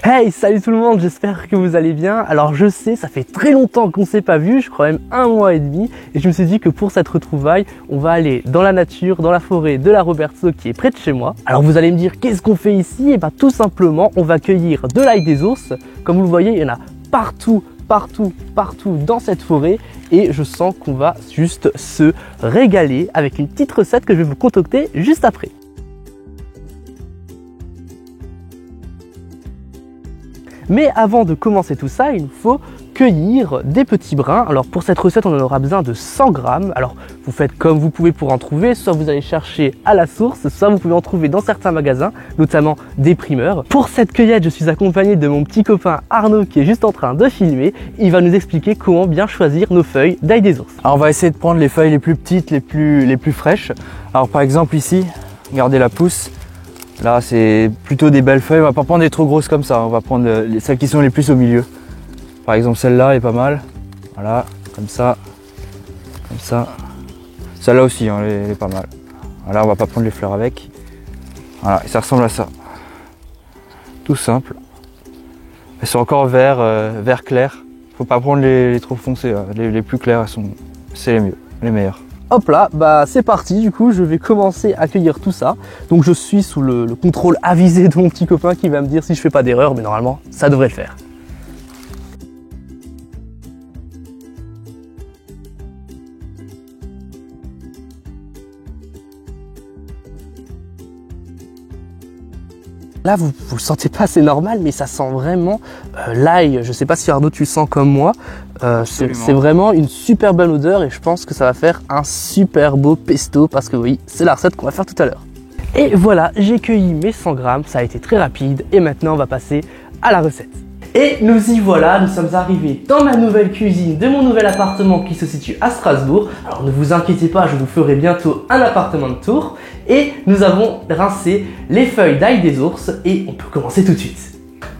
Hey, salut tout le monde, j'espère que vous allez bien. Alors je sais, ça fait très longtemps qu'on s'est pas vu, je crois même 1 mois et demi, et je me suis dit que pour cette retrouvaille, on va aller dans la nature, dans la forêt de la Robertso qui est près de chez moi. Alors vous allez me dire, qu'est-ce qu'on fait ici? Et bien tout simplement, on va cueillir de l'ail des ours. Comme vous le voyez, il y en a partout dans cette forêt, et je sens qu'on va juste se régaler avec une petite recette que je vais vous concocter juste après. Mais avant de commencer tout ça, il nous faut cueillir des petits brins. Alors pour cette recette, on en aura besoin de 100 grammes. Alors vous faites comme vous pouvez pour en trouver, soit vous allez chercher à la source, soit vous pouvez en trouver dans certains magasins, notamment des primeurs. Pour cette cueillette, je suis accompagné de mon petit copain Arnaud qui est juste en train de filmer. Il va nous expliquer comment bien choisir nos feuilles d'ail des ours. Alors on va essayer de prendre les feuilles les plus petites, les plus fraîches. Alors par exemple ici, regardez la pousse. Là, c'est plutôt des belles feuilles. On va pas prendre des trop grosses comme ça. On va prendre celles qui sont les plus au milieu. Par exemple, celle-là est pas mal. Voilà, comme ça. Comme ça. Celle-là aussi, hein, elle est pas mal. Voilà, on va pas prendre les fleurs avec. Voilà, et ça ressemble à ça. Tout simple. Elles sont encore vert clair. Faut pas prendre les trop foncées. Les plus clairs, c'est les mieux, les meilleurs. Hop là, bah c'est parti, du coup je vais commencer à cueillir tout ça. Donc je suis sous le contrôle avisé de mon petit copain qui va me dire si je fais pas d'erreur, mais normalement ça devrait le faire. Là, vous le sentez pas, c'est normal, mais ça sent vraiment l'ail. Je sais pas si Arnaud, tu le sens comme moi. C'est vraiment une super bonne odeur et je pense que ça va faire un super beau pesto parce que oui, c'est la recette qu'on va faire tout à l'heure. Et voilà, j'ai cueilli mes 100 grammes, ça a été très rapide et maintenant on va passer à la recette. Et nous y voilà, nous sommes arrivés dans ma nouvelle cuisine de mon nouvel appartement qui se situe à Strasbourg. Alors ne vous inquiétez pas, je vous ferai bientôt un appartement de tour. Et nous avons rincé les feuilles d'ail des ours et on peut commencer tout de suite.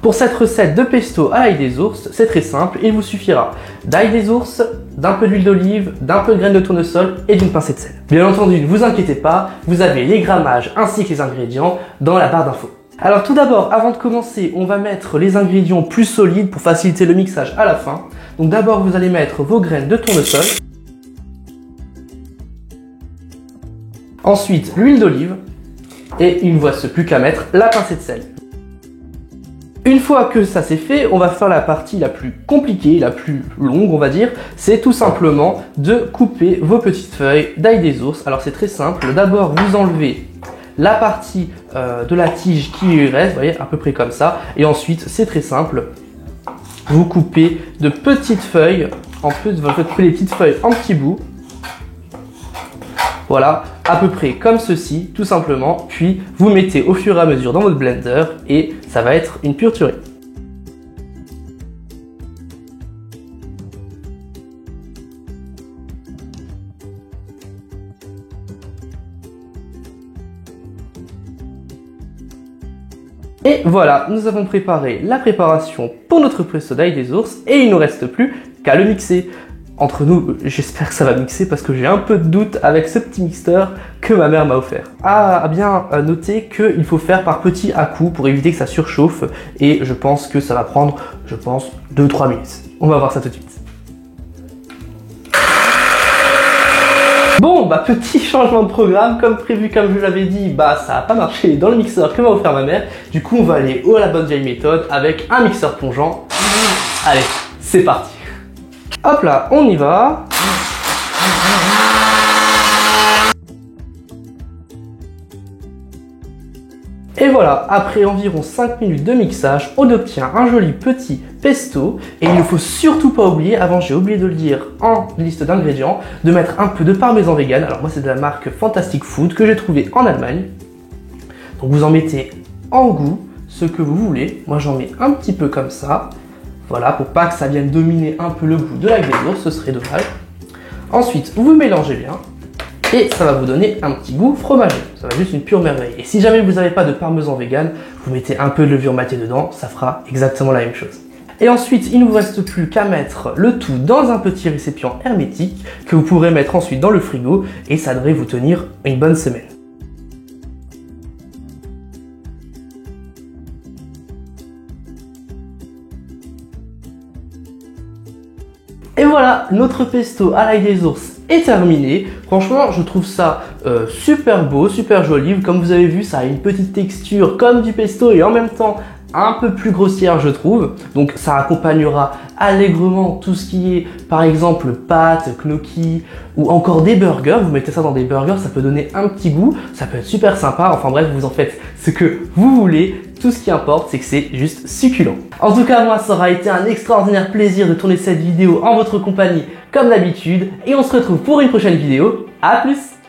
Pour cette recette de pesto à l'ail des ours, c'est très simple, il vous suffira d'ail des ours, d'un peu d'huile d'olive, d'un peu de graines de tournesol et d'une pincée de sel. Bien entendu, ne vous inquiétez pas, vous avez les grammages ainsi que les ingrédients dans la barre d'infos. Alors tout d'abord, avant de commencer, on va mettre les ingrédients plus solides pour faciliter le mixage à la fin. Donc d'abord, vous allez mettre vos graines de tournesol. Ensuite, l'huile d'olive. Et il ne vous reste plus qu'à mettre la pincée de sel. Une fois que ça c'est fait, on va faire la partie la plus compliquée, la plus longue on va dire. C'est tout simplement de couper vos petites feuilles d'ail des ours. Alors c'est très simple. D'abord, vous enlevez la partie de la tige qui lui reste, vous voyez, à peu près comme ça. Et ensuite, c'est très simple, vous coupez de petites feuilles, en plus, vous faites couper les petites feuilles en petits bouts. Voilà, à peu près comme ceci, tout simplement. Puis, vous mettez au fur et à mesure dans votre blender et ça va être une pure tuerie. Et voilà, nous avons préparé la préparation pour notre pesto d'ail des ours et il ne nous reste plus qu'à le mixer. Entre nous, j'espère que ça va mixer parce que j'ai un peu de doute avec ce petit mixeur que ma mère m'a offert. À bien noter qu'il faut faire par petits à-coups pour éviter que ça surchauffe et je pense que ça va prendre, 2-3 minutes. On va voir ça tout de suite. Bon, bah petit changement de programme, comme prévu, comme je l'avais dit, bah ça n'a pas marché dans le mixeur que m'a offert ma mère. Du coup, on va aller à la bonne vieille méthode avec un mixeur plongeant. Allez, c'est parti. Hop là, on y va. Et voilà, après environ 5 minutes de mixage, on obtient un joli petit pesto. Et il ne faut surtout pas oublier, avant j'ai oublié de le dire en liste d'ingrédients, de mettre un peu de parmesan vegan. Alors moi c'est de la marque Fantastic Food que j'ai trouvé en Allemagne. Donc vous en mettez en goût ce que vous voulez. Moi j'en mets un petit peu comme ça. Voilà, pour pas que ça vienne dominer un peu le goût de l'ail des ours, ce serait dommage. Ensuite, vous mélangez bien. Et ça va vous donner un petit goût fromagé. Ça va juste une pure merveille. Et si jamais vous n'avez pas de parmesan vegan, vous mettez un peu de levure matée dedans, ça fera exactement la même chose. Et ensuite, il ne vous reste plus qu'à mettre le tout dans un petit récipient hermétique que vous pourrez mettre ensuite dans le frigo et ça devrait vous tenir une bonne semaine. Et voilà, notre pesto à l'ail des ours est terminé. Franchement, je trouve ça super beau, super joli. Comme vous avez vu, ça a une petite texture comme du pesto et en même temps un peu plus grossière, je trouve. Donc ça accompagnera allègrement tout ce qui est par exemple pâtes, gnocchi ou encore des burgers. Vous mettez ça dans des burgers, ça peut donner un petit goût, ça peut être super sympa. Enfin bref, vous en faites ce que vous voulez. Tout ce qui importe, c'est que c'est juste succulent. En tout cas, moi, ça aura été un extraordinaire plaisir de tourner cette vidéo en votre compagnie comme d'habitude. Et on se retrouve pour une prochaine vidéo. À plus!